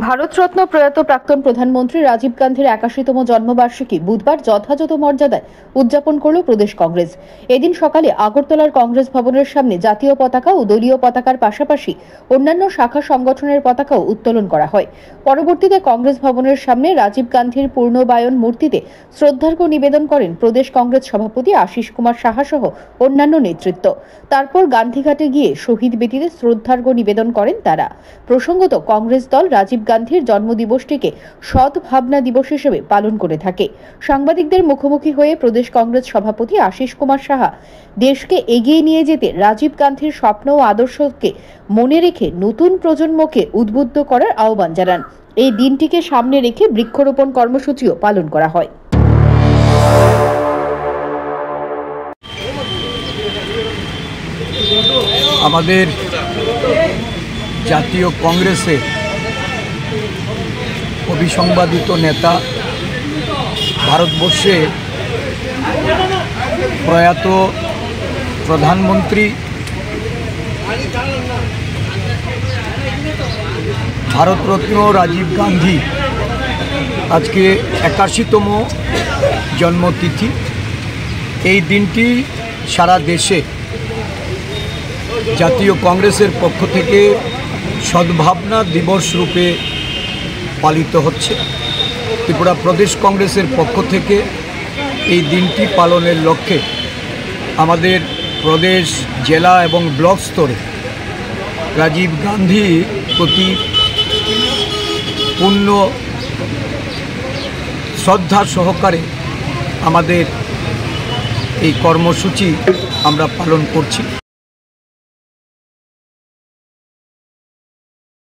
ভারতরত্ন প্রয়াত প্রাক্তন প্রধানমন্ত্রী রাজীব গান্ধীর ৮১তম জন্মবার্ষিকী বুধবার যথাযথ মর্যাদায় উদযাপন করল প্রদেশ কংগ্রেস। এদিন সকালে আগরতলার কংগ্রেস ভবনের সামনে জাতীয় পতাকা ও দলীয় পতাকার পাশাপাশি অন্যান্য শাখা সংগঠনের পতাকাও উত্তোলন করা হয়। পরবর্তীতে কংগ্রেস ভবনের সামনে রাজীব গান্ধীর পূর্ণবায়ন মূর্তিতে শ্রদ্ধার্ঘ্য নিবেদন করেন প্রদেশ কংগ্রেস সভাপতি আশিস কুমার সাহা সহ অন্যান্য নেতৃত্ব। তারপর গান্ধীঘাটে গিয়ে শহীদ বেদিতে শ্রদ্ধার্ঘ্য নিবেদন করেন তারা। প্রসঙ্গত, কংগ্রেস দল রাজীব গান্ধীর জন্মদিবসটিকে সৎ ভাবনা দিবস হিসেবে পালন করে থাকে। সাংবাদিকদের মুখোমুখি হয়ে প্রদেশ কংগ্রেস সভাপতি আশিস কুমার সাহা দেশকে এগিয়ে নিয়ে যেতে রাজীব গান্ধীর স্বপ্ন ও আদর্শকে মনে রেখে নতুন প্রজন্মকে উদ্বুদ্ধ করার আহ্বান জানান। এই দিনটিকে সামনে রেখে বৃক্ষরোপণ কর্মসূচিও পালন করা হয়। আমাদের জাতীয় কংগ্রেসে অবিসংবাদিত নেতা, ভারতবর্ষে প্রয়াত প্রধানমন্ত্রী ভারতরত্ন রাজীব গান্ধী আজকে ৮১তম জন্মতিথি। এই দিনটি সারা দেশে জাতীয় কংগ্রেসের পক্ষ থেকে সদ্ভাবনা দিবস রূপে পালিত হচ্ছে। ত্রিপুরা প্রদেশ কংগ্রেসের পক্ষ থেকে এই দিনটি পালনের লক্ষ্যে আমাদের প্রদেশ, জেলা এবং ব্লক স্তরে রাজীব গান্ধীর প্রতি পূর্ণ শ্রদ্ধা সহকারে আমাদের এই কর্মসূচি আমরা পালন করছি।